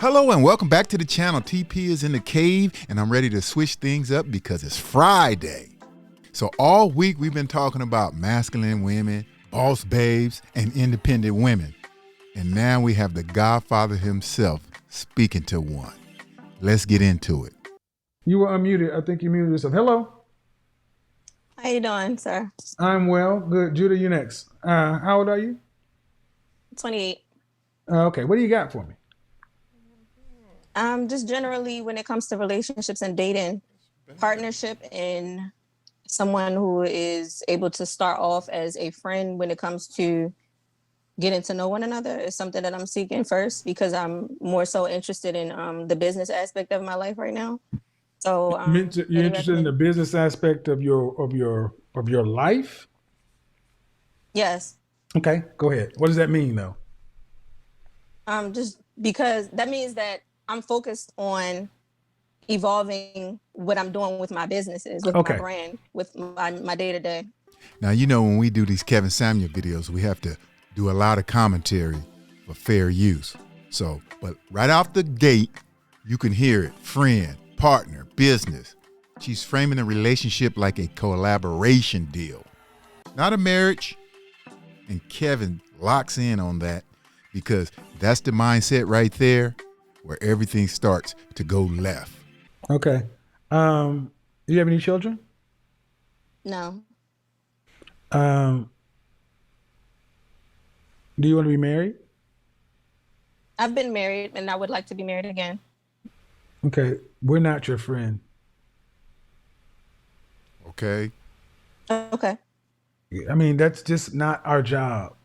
Hello and welcome back to the channel. TP is in the cave and I'm ready to switch things up because it's Friday. So all week we've been talking about masculine women, boss babes, and independent women. And now we have the Godfather himself speaking to one. Let's get into it. You were unmuted. I think you muted yourself. Hello. How you doing, sir? I'm well. Good. Judah, you next. How old are you? 28. Okay. What do you got for me? Just generally when it comes to relationships and dating, partnership and someone who is able to start off as a friend when it comes to getting to know one another is something that I'm seeking first because I'm more so interested in the business aspect of my life right now. So You're interested in the business aspect of your life? Yes. Okay, go ahead. What does that mean though? Just because that means that I'm focused on evolving what I'm doing with my businesses, with my brand, with my day-to-day. Now, you know, when we do these Kevin Samuel videos, we have to do a lot of commentary for fair use. So, but right off the gate, you can hear it. Friend, partner, business. She's framing a relationship like a collaboration deal, not a marriage. And Kevin locks in on that because that's the mindset right there where everything starts to go left. Okay. Do you have any children? No. Do you want to be married? I've been married and I would like to be married again. Okay. We're not your friend. Okay. Okay. I mean, that's just not our job.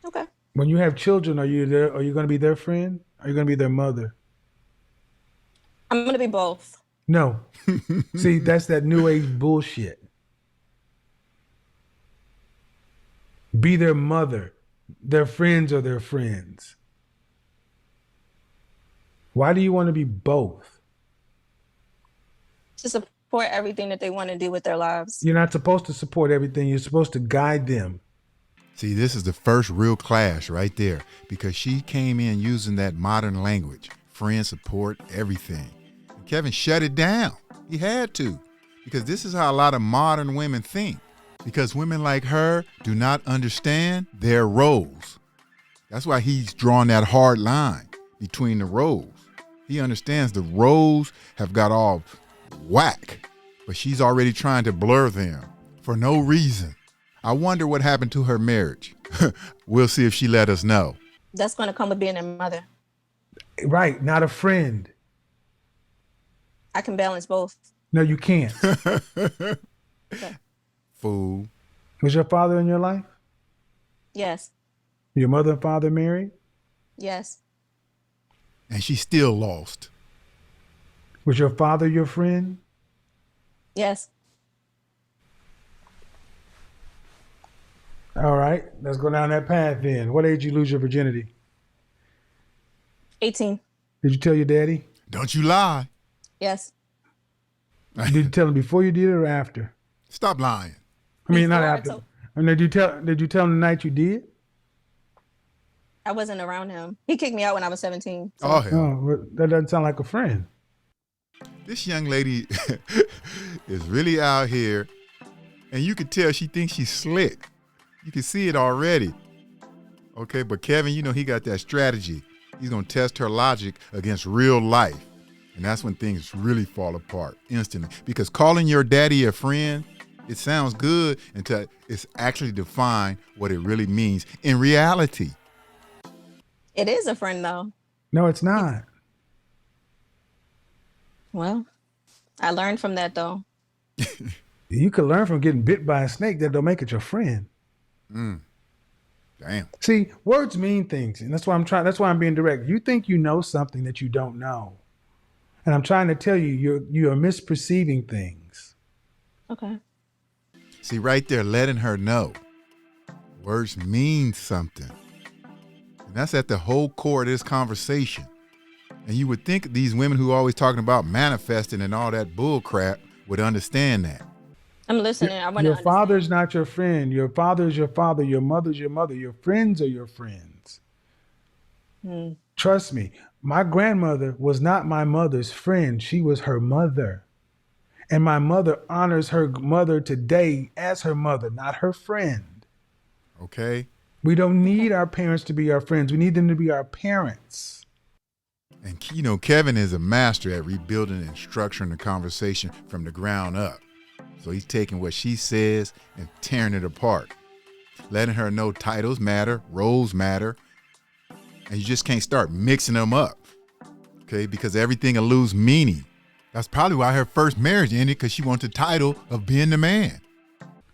Okay. When you have children, are you going to be their friend? Are you going to be their mother? I'm going to be both. No. See, that's that new age bullshit. Be their mother. Their friends are their friends. Why do you want to be both? To support everything that they want to do with their lives. You're not supposed to support everything. You're supposed to guide them. See, this is the first real clash right there because she came in using that modern language, friend, support, everything. And Kevin shut it down. He had to because this is how a lot of modern women think because women like her do not understand their roles. That's why he's drawn that hard line between the roles. He understands the roles have got all whack, but she's already trying to blur them for no reason. I wonder what happened to her marriage. We'll see if she let us know. That's going to come with being a mother. Right, not a friend. I can balance both. No, you can't. Okay. Fool. Was your father in your life? Yes. Your mother and father married? Yes. And she's still lost. Was your father your friend? Yes. All right, let's go down that path then. What age did you lose your virginity? 18. Did you tell your daddy? Don't you lie. Yes. Did you tell him before you did it or after? Stop lying. I mean, not Before I after. told- I mean, did you tell him the night you did? I wasn't around him. He kicked me out when I was 17. So. Oh, hell. Oh, well, that doesn't sound like a friend. This young lady is really out here, and you can tell she thinks she's slick. You can see it already. Okay, but Kevin, you know, he got that strategy. He's going to test her logic against real life. And that's when things really fall apart instantly. Because calling your daddy a friend, it sounds good until it's actually defined what it really means in reality. It is a friend, though. No, it's not. Well, I learned from that, though. You could learn from getting bit by a snake. That don't make it your friend. Damn. See, words mean things, and that's why I'm being direct. You think you know something that you don't know, and I'm trying to tell you, you are misperceiving things. Okay. See, right there, letting her know words mean something. And that's at the whole core of this conversation. And you would think these women who are always talking about manifesting and all that bull crap would understand that. I'm listening. I want to Your understand. father's not your friend. Your father's your father. Your mother's your mother. Your friends are your friends. Trust me. My grandmother was not my mother's friend. She was her mother. And my mother honors her mother today as her mother, not her friend. Okay. We don't need our parents to be our friends. We need them to be our parents. And Kevin is a master at rebuilding and structuring the conversation from the ground up. So he's taking what she says and tearing it apart, letting her know titles matter, roles matter, and you just can't start mixing them up, okay? Because everything will lose meaning. That's probably why her first marriage ended, because she wanted the title of being the man.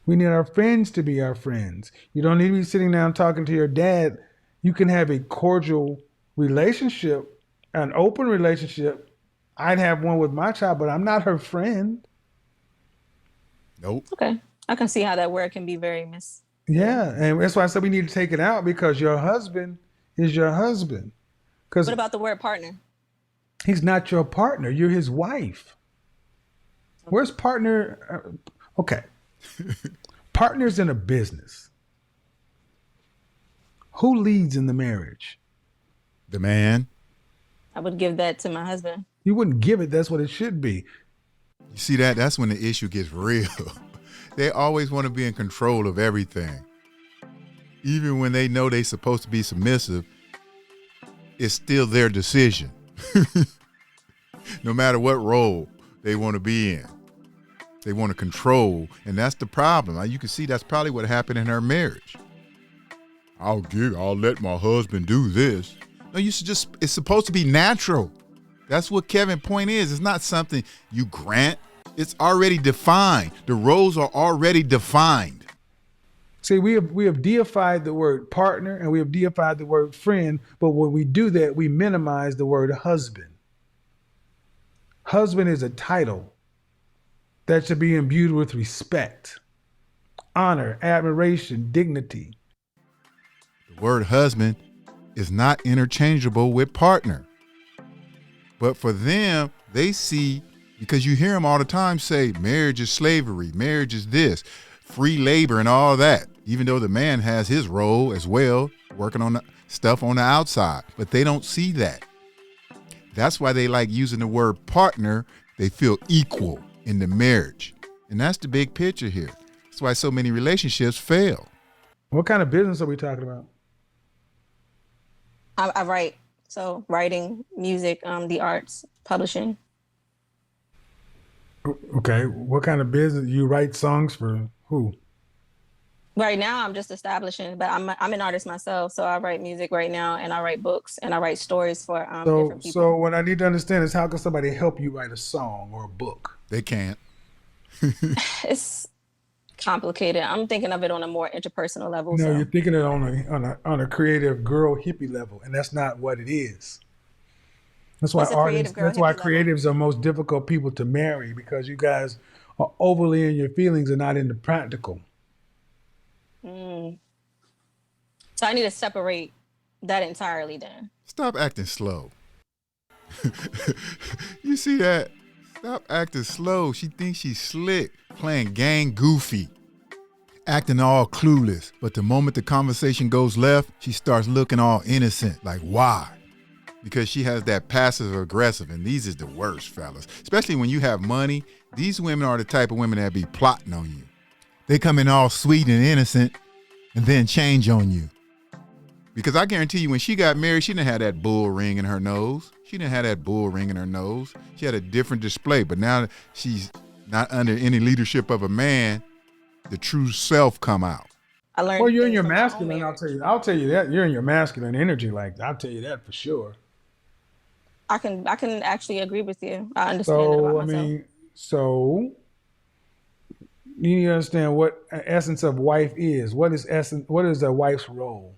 We need our friends to be our friends. You don't need to be sitting down talking to your dad. You can have a cordial relationship, an open relationship. I'd have one with my child, but I'm not her friend. Nope. Okay. I can see how that word can be very Yeah, and that's why I said we need to take it out, because your husband is your husband. Because What about the word partner? he's not your partner. You're his wife. Where's partner? Okay. Partners in a business. Who leads in the marriage? The man. I would give that to my husband. You wouldn't give it. That's what it should be. You see that? That's when the issue gets real. They always want to be in control of everything. Even when they know they're supposed to be submissive, it's still their decision. No matter what role they want to be in. They want to control, and that's the problem. You can see that's probably what happened in her marriage. I'll let my husband do this. No, it's supposed to be natural. That's what Kevin's point is. It's not something you grant. It's already defined. The roles are already defined. See, we have deified the word partner and we have deified the word friend, but when we do that, we minimize the word husband. Husband is a title that should be imbued with respect, honor, admiration, dignity. The word husband is not interchangeable with partner. But for them, they see, because you hear them all the time say marriage is slavery, marriage is this, free labor and all that, even though the man has his role as well, working on the stuff on the outside. But they don't see that. That's why they like using the word partner. They feel equal in the marriage. And that's the big picture here. That's why so many relationships fail. What kind of business are we talking about? I write. So writing, music, the arts, publishing. Okay. What kind of business? You write songs for who? Right now, I'm just establishing, but I'm an artist myself. So I write music right now, and I write books, and I write stories for different people. So what I need to understand is, how can somebody help you write a song or a book? They can't. It's complicated. I'm thinking of it on a more interpersonal level. No, so. you're thinking it on a creative girl hippie level, and that's not what it is. That's why artists. That's why creatives are most difficult people to marry, because you guys are overly in your feelings and not in the practical. So I need to separate that entirely then. Stop acting slow. You see that? Stop acting slow. She thinks she's slick, playing gang goofy, acting all clueless. But the moment the conversation goes left, she starts looking all innocent. Like, why? Because she has that passive aggressive, and these is the worst, fellas. Especially when you have money. These women are the type of women that be plotting on you. They come in all sweet and innocent and then change on you. Because I guarantee you, when she got married, she didn't have that bull ring in her nose. She didn't have that bull ring in her nose. She had a different display. But now she's not under any leadership of a man, the true self come out. I learned. Well, you're in your masculine. I'll tell you that you're in your masculine energy. Like, I'll tell you that for sure. I can actually agree with you. I understand it about myself. So you need to understand what essence of wife is. What is a wife's role?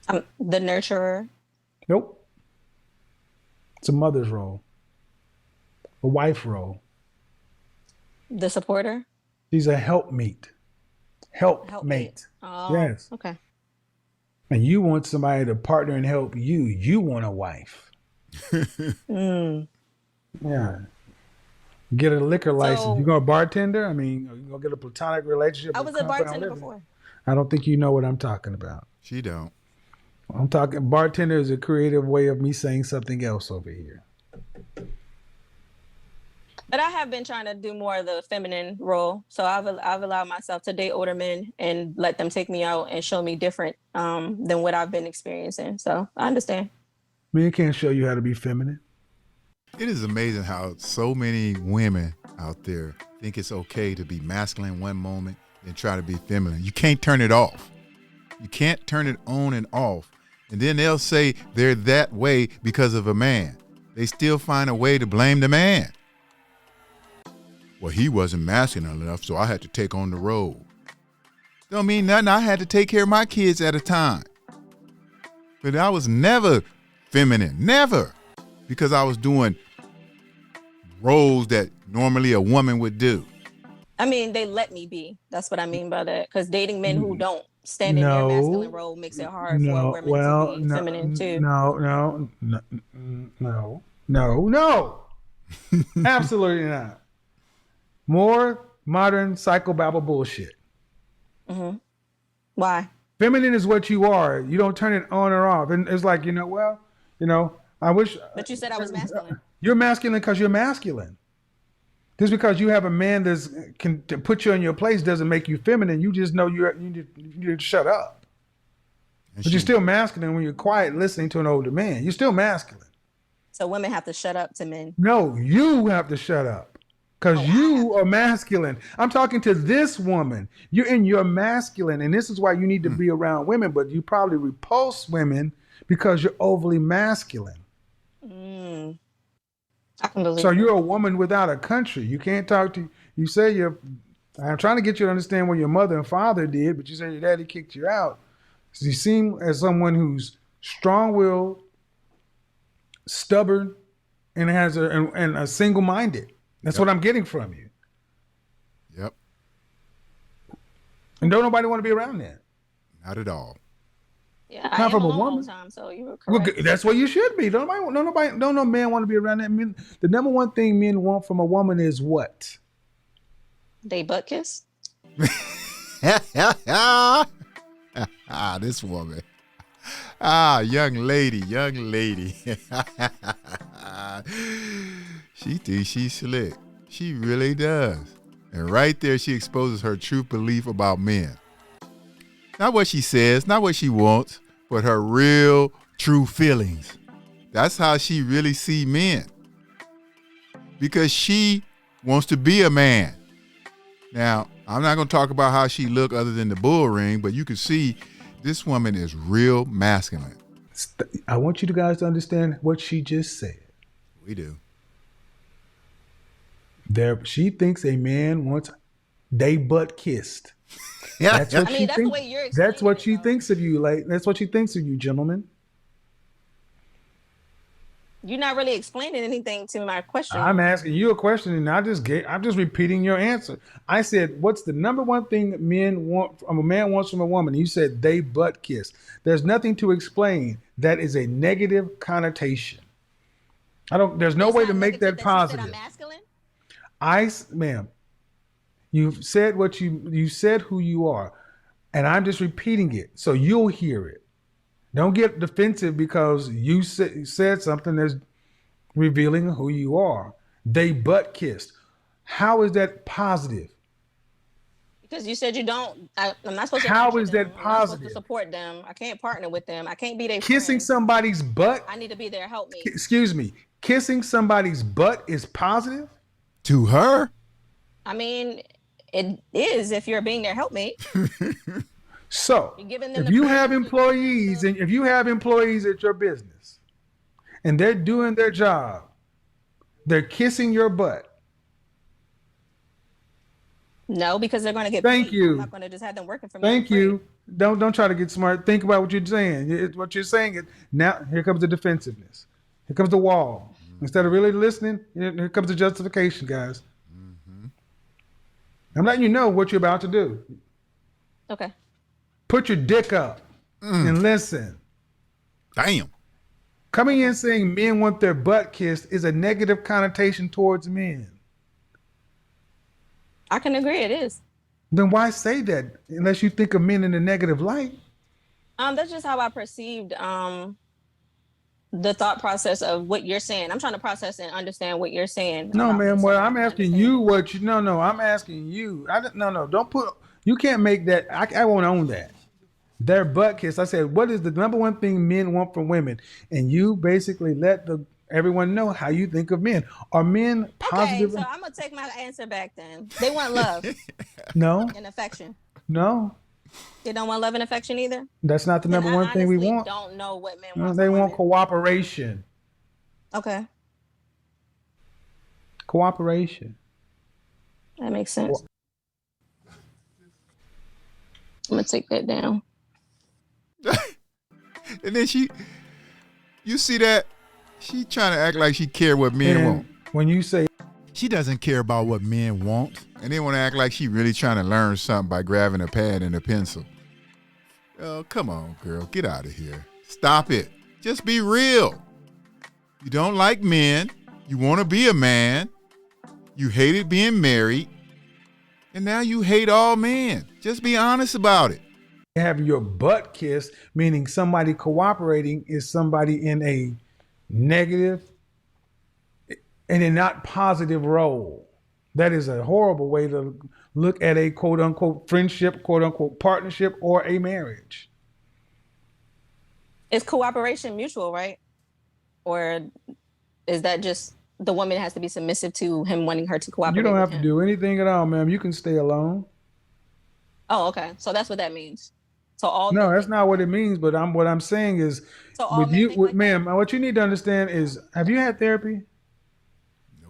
The nurturer. Nope. It's a mother's role. A wife role. The supporter. She's a helpmeet. Helpmate. Oh, yes. Okay. And you want somebody to partner and help you. You want a wife. Yeah. Get a liquor license. You going to bartender? I mean, you going to get a platonic relationship? I was a bartender before. I don't think you know what I'm talking about. She don't. I'm talking bartender is a creative way of me saying something else over here. But I have been trying to do more of the feminine role. So I've allowed myself to date older men and let them take me out and show me different than what I've been experiencing. So I understand. Men can't show you how to be feminine. It is amazing how so many women out there think it's okay to be masculine one moment and try to be feminine. You can't turn it off. You can't turn it on and off. And then they'll say they're that way because of a man. They still find a way to blame the man. Well, he wasn't masculine enough, so I had to take on the role. Don't mean nothing. I had to take care of my kids at a time. But I was never feminine, never, because I was doing roles that normally a woman would do. I mean, they let me be. That's what I mean by that. Because dating men who don't stand in their masculine role makes it hard for women to be feminine too. No. Absolutely not. More modern psychobabble bullshit. Mm-hmm. Why? Feminine is what you are. You don't turn it on or off. And it's like, I wish. But you said I was masculine. You're masculine because you're masculine. Just because you have a man that can to put you in your place doesn't make you feminine. You just know you need to shut up. But you're still masculine when you're quiet listening to an older man. You're still masculine. So women have to shut up to men. No, you have to shut up. Because you are masculine. I'm talking to this woman. You're in your masculine. And this is why you need to be around women. But you probably repulse women because you're overly masculine. I can believe so you're a woman without a country. You can't talk to, you say you're, I'm trying to get you to understand what your mother and father did, but you say your daddy kicked you out. So you seem as someone who's strong-willed, stubborn, and has a single-minded. That's what I'm getting from you. Yep. And don't nobody want to be around that. Not at all. Yeah, I am from a woman. Time, so you were correct. Well, that's what you should be. Don't no man want to be around that. Men, the number one thing men want from a woman is what? They butt kiss. This woman. Young lady. She thinks she's slick. She really does. And right there, she exposes her true belief about men. Not what she says, not what she wants, but her real, true feelings. That's how she really sees men. Because she wants to be a man. Now, I'm not going to talk about how she look other than the bull ring, but you can see this woman is real masculine. I want you guys to understand what she just said. We do. She thinks a man wants they butt kissed. That's what she thinks. The way you're that's what she thinks of you, like that's what she thinks of you, gentlemen. You're not really explaining anything to my question. I'm asking you a question, and I'm just repeating your answer. I said, "What's the number one thing that men want from a man wants from a woman?" You said they butt kiss. There's nothing to explain. That is a negative connotation. There's no way to make that positive. You said I'm masculine? Ma'am, you've said what you said who you are, and I'm just repeating it so you'll hear it. Don't get defensive because you said something that's revealing who you are. They butt kissed. How is that positive? Because you said you don't. I'm not supposed to. How is that positive? I'm not supposed to support them. I can't partner with them. I can't be their kissing friend. Somebody's butt. I need to be there. Help me. Excuse me. Kissing somebody's butt is positive to her. I mean, it is if you're being their helpmate. So, if you have employees at your business and they're doing their job, they're kissing your butt. No, because they're going to get Thank paid. you. I'm not going to just have them working for me. Thank you. Don't try to get smart. Think about what you're saying. What you're saying is now here comes the defensiveness. Here comes the wall. Instead of really listening, here comes the justification, guys. Mm-hmm. I'm letting you know what you're about to do. Okay. Put your dick up and listen. Damn. Coming in saying men want their butt kissed is a negative connotation towards men. I can agree it is. Then why say that unless you think of men in a negative light? That's just how I perceived the thought process of what you're saying. I'm trying to process and understand what you're saying No, about me man. so Well, that I I'm can asking understand you it. what you. No, no. I'm asking you. No. Don't put. You can't make that. I won't own that. Their butt kiss. I said, what is the number one thing men want from women? And you basically let the everyone know how you think of men. Are men Okay, positive? so I'm gonna take my answer back then. They want love No, and affection. no. They don't want love and affection either. That's not the Then number one I thing we honestly want. don't know what men No, want they from want women. cooperation. Okay, Cooperation. that makes sense. I'm gonna take that down. And then you see that? She trying to act like she care what men And want. when you say She doesn't care about what men want. And they want to act like she really trying to learn something by grabbing a pad and a pencil. Oh, come on, girl. Get out of here. Stop it. Just be real. You don't like men. You want to be a man. You hated being married. And now you hate all men. Just be honest about it. have your butt kissed, meaning somebody cooperating is somebody in a negative and a not positive role. That is a horrible way to look at a quote unquote friendship, quote unquote partnership, or a marriage. Is cooperation mutual, right? Or is that just the woman has to be submissive to him wanting her to You cooperate don't with have to him? do anything at all, ma'am. You can stay alone. Oh, okay. So that's what that means. So all No, men that's think like not what that. it means. But what I'm saying is, So all men think like that. ma'am, what you need to understand is, have you had therapy?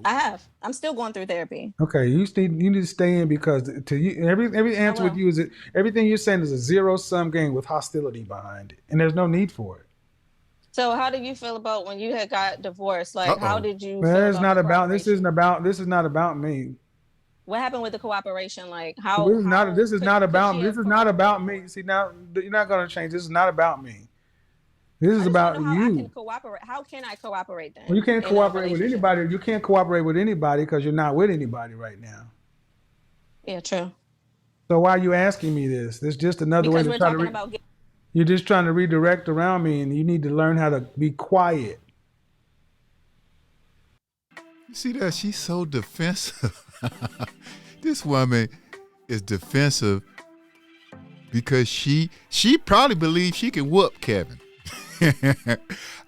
I have. I'm still going through therapy. Okay, you need to stay in because to you every I answer with will. you is everything you're saying is a zero sum game with hostility behind it, and there's no need for it. So how did you feel about when you had got divorced? Like, how Uh-oh. did you Well, feel it's about the not about this. Isn't cooperation? about this is not about me. What happened with the cooperation? Like, This how is not. how This is not could she about. This have is not about cooperated me. more? See now, you're not going to change. This is not about me. This is I just want to about know how I can you. cooperate. How can I cooperate Well, you then can't in a cooperate with relationship? anybody. You can't cooperate with anybody because you're not with anybody right now. Yeah, true. So why are you asking me this? This is just another way Because to we're try to. talking about You're just trying to redirect around me, and you need to learn how to be quiet. You see that? She's so defensive. This woman is defensive because she probably believes she can whoop Kevin.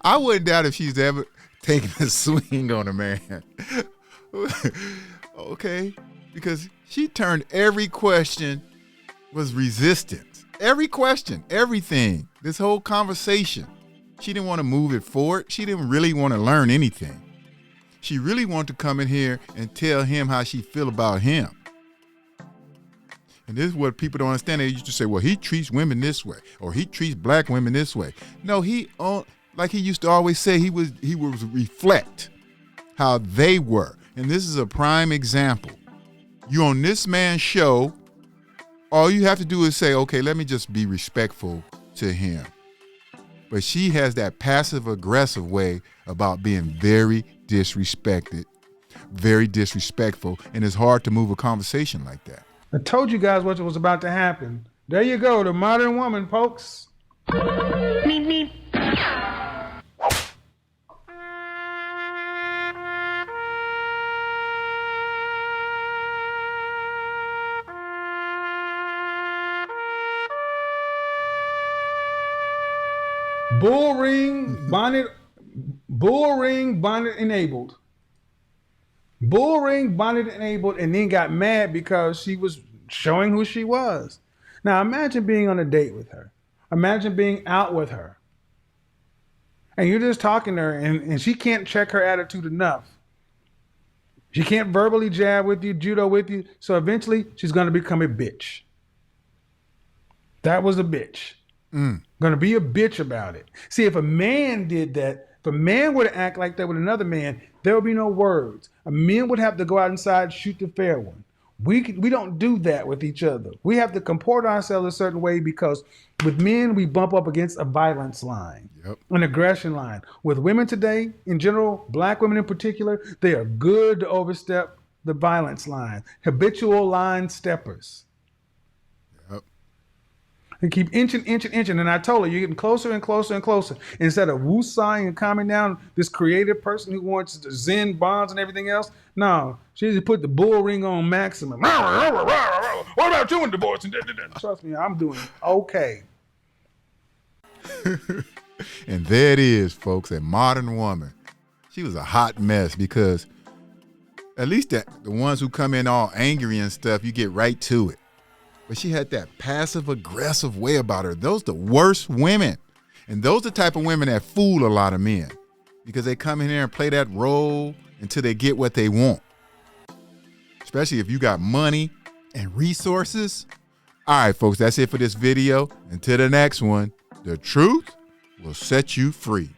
I wouldn't doubt if she's ever taken a swing on a man. Okay? Because she turned every question was resistance. Every question, everything, this whole conversation. She didn't want to move it forward. She didn't really want to learn anything. She really wanted to come in here and tell him how she feel about him. And this is what people don't understand. They used to say, well, he treats women this way, or he treats black women this way. No, like he used to always say, he was reflect how they were. And this is a prime example. You on this man's show, all you have to do is say, okay, let me just be respectful to him. But she has that passive aggressive way about being very disrespected, very disrespectful, and it's hard to move a conversation like that. I told you guys what was about to happen. There you go, the modern woman, folks. Bull ring bonnet, bull ring bonnet enabled. Bull ring bonnet enabled, and then got mad because she was showing who she was. Now imagine being on a date with her. Imagine being out with her. And you're just talking to her, and she can't check her attitude enough. She can't verbally jab with you, judo with you. So eventually she's going to become a bitch. That was a bitch. Going to be a bitch about it. See, if a man did that, if a man were to act like that with another man, there would be no words. A man would have to go out inside and shoot the fair one. We don't do that with each other. We have to comport ourselves a certain way because with men, we bump up against a violence line, an aggression line. With women today, in general, black women in particular, they are good to overstep the violence line, habitual line steppers. Yep. and keep inching. And I told her, you're getting closer and closer and closer. Instead of woosahing and calming down this creative person who wants the Zen bonds and everything else, no, she just put the bull ring on maximum. What about you and divorce? Trust me, I'm doing okay. And there it is, folks, a modern woman. She was a hot mess because at least the ones who come in all angry and stuff, you get right to it. But she had that passive aggressive way about her. Those the worst women. And those the type of women that fool a lot of men because they come in here and play that role until they get what they want. Especially if you got money and resources. All right, folks, that's it for this video. Until the next one, the truth will set you free.